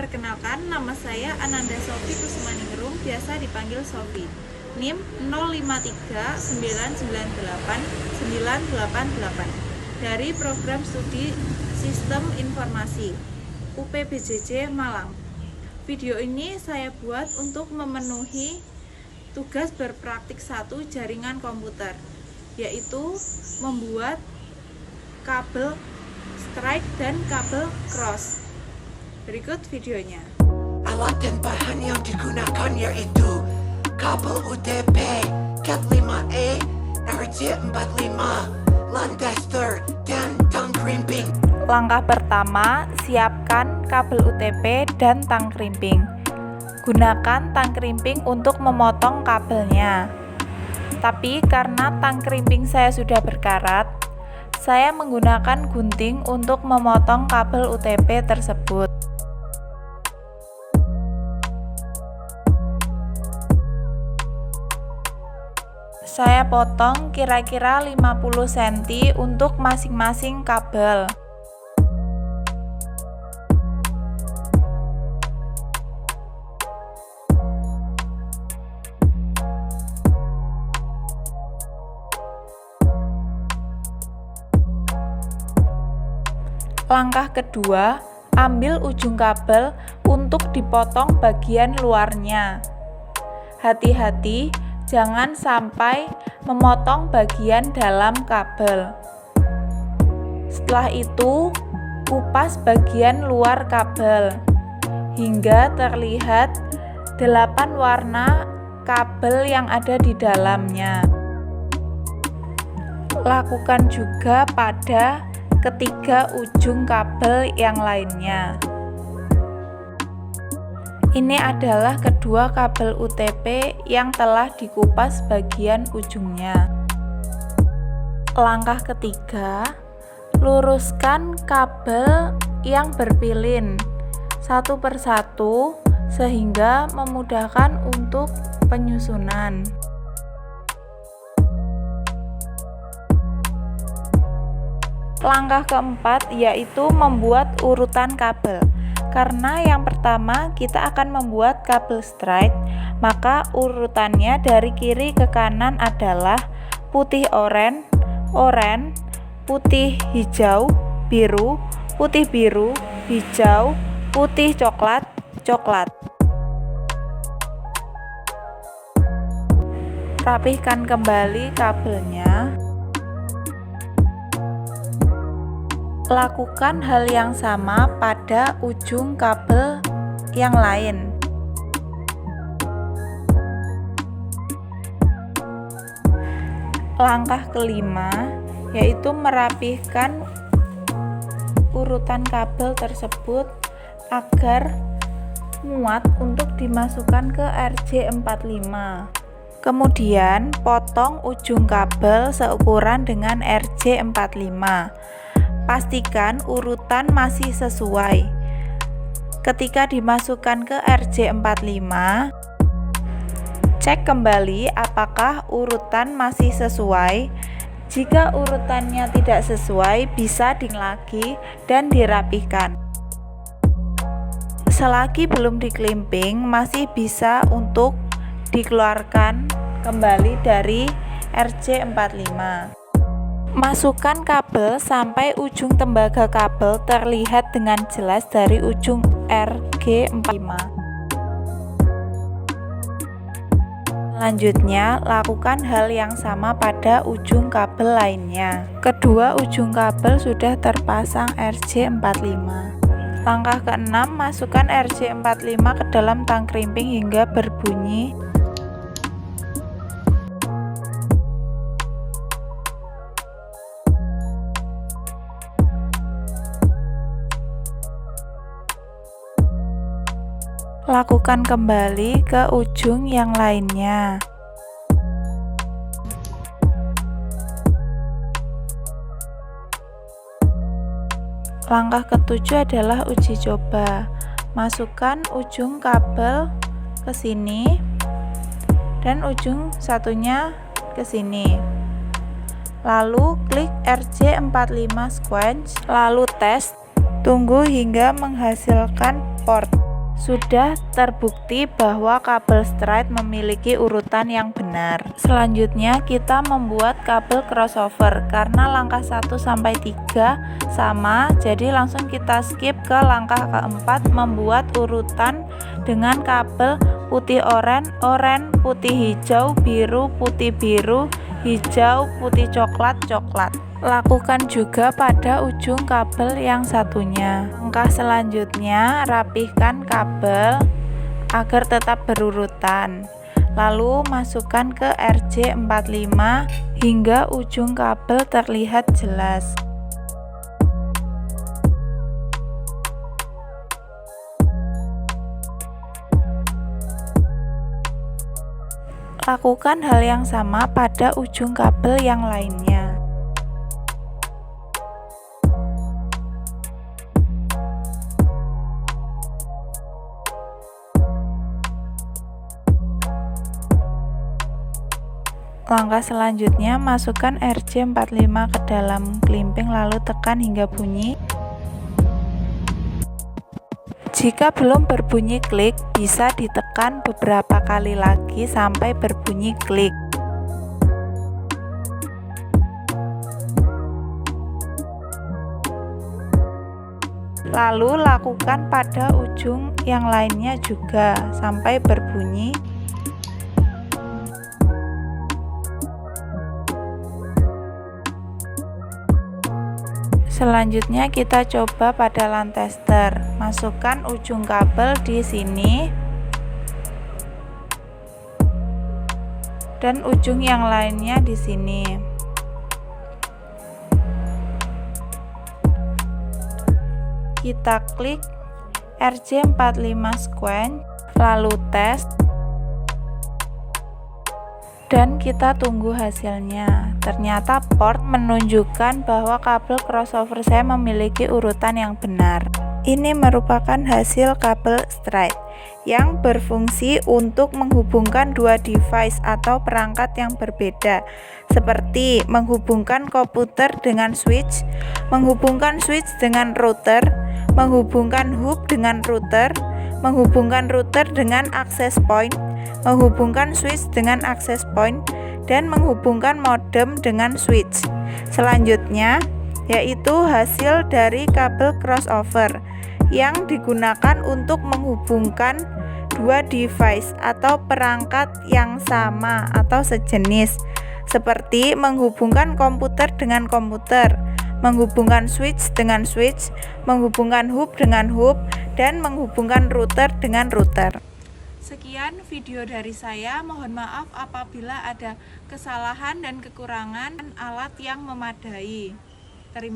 Perkenalkan, nama saya Ananda Sofi Kusumaningrum, biasa dipanggil Sofi. NIM 053998988 dari Program Studi Sistem Informasi UPBJJ Malang. Video ini saya buat untuk memenuhi tugas berpraktik 1 jaringan komputer, yaitu membuat kabel strike dan kabel cross. Berikut videonya. Alat dan bahan yang digunakan yaitu kabel UTP Cat 5E RJ45, Lancaster, dan tang krimping. Langkah pertama, siapkan kabel UTP dan tang krimping. Gunakan tang krimping untuk memotong kabelnya. Tapi karena tang krimping saya sudah berkarat, saya menggunakan gunting untuk memotong kabel UTP tersebut. Saya potong kira-kira 50 cm untuk masing-masing kabel. Langkah kedua, ambil ujung kabel untuk dipotong bagian luarnya. Hati-hati, jangan sampai memotong bagian dalam kabel. Setelah itu, kupas bagian luar kabel hingga terlihat 8 warna kabel yang ada di dalamnya. Lakukan juga pada ketiga ujung kabel yang lainnya. Ini adalah kedua kabel UTP yang telah dikupas bagian ujungnya. Langkah ketiga, luruskan kabel yang berpilin satu persatu sehingga memudahkan untuk penyusunan. Langkah keempat yaitu membuat urutan kabel. Karena yang pertama kita akan membuat kabel strike, maka urutannya dari kiri ke kanan adalah putih oranye, putih hijau, biru, putih biru, hijau, putih coklat, coklat. Rapihkan kembali kabelnya. Lakukan hal yang sama pada ujung kabel yang lain. Langkah kelima yaitu merapihkan urutan kabel tersebut agar muat untuk dimasukkan ke RJ45. Kemudian potong ujung kabel seukuran dengan RJ45. Pastikan urutan masih sesuai. Ketika dimasukkan ke RJ45, cek kembali apakah urutan masih sesuai. Jika urutannya tidak sesuai, bisa lagi dan dirapihkan. Selagi belum diklimping, masih bisa untuk dikeluarkan kembali dari RJ45. Masukkan kabel sampai ujung tembaga kabel terlihat dengan jelas dari ujung RG45. Selanjutnya, lakukan hal yang sama pada ujung kabel lainnya. Kedua ujung kabel sudah terpasang RJ45. Langkah keenam, masukkan RJ45 ke dalam tang krimping hingga berbunyi. Lakukan kembali ke ujung yang lainnya. Langkah ketujuh adalah uji coba. Masukkan ujung kabel ke sini dan ujung satunya ke sini. Lalu klik RJ45 sequence, lalu tes. Tunggu hingga menghasilkan port. Sudah terbukti bahwa kabel straight memiliki urutan yang benar. Selanjutnya kita membuat kabel crossover. Karena langkah 1 sampai 3 sama, jadi langsung kita skip ke langkah keempat, membuat urutan dengan kabel putih oranye, putih hijau, biru, putih biru, hijau, putih coklat, coklat. Lakukan juga pada ujung kabel yang satunya. Langkah selanjutnya, rapihkan kabel agar tetap berurutan. Lalu masukkan ke RJ45 hingga ujung kabel terlihat jelas. Lakukan hal yang sama pada ujung kabel yang lainnya. Langkah selanjutnya, masukkan RJ45 ke dalam klimping lalu tekan hingga bunyi. Jika belum berbunyi klik, bisa ditekan beberapa kali lagi sampai berbunyi klik. Lalu lakukan pada ujung yang lainnya juga sampai berbunyi. Selanjutnya kita coba pada LAN tester. Masukkan ujung kabel di sini dan ujung yang lainnya di sini. Kita klik RJ45 sequence, lalu tes, dan kita tunggu hasilnya. Ternyata port menunjukkan bahwa kabel crossover saya memiliki urutan yang benar. Ini merupakan hasil kabel straight yang berfungsi untuk menghubungkan dua device atau perangkat yang berbeda, seperti menghubungkan komputer dengan switch, menghubungkan switch dengan router, menghubungkan hub dengan router, menghubungkan router dengan access point, menghubungkan switch dengan access point, dan menghubungkan modem dengan switch. Selanjutnya yaitu hasil dari kabel crossover yang digunakan untuk menghubungkan dua device atau perangkat yang sama atau sejenis, seperti menghubungkan komputer dengan komputer, menghubungkan switch dengan switch, menghubungkan hub dengan hub, dan menghubungkan router dengan router. Sekian video dari saya, mohon maaf apabila ada kesalahan dan kekurangan alat yang memadai. Terima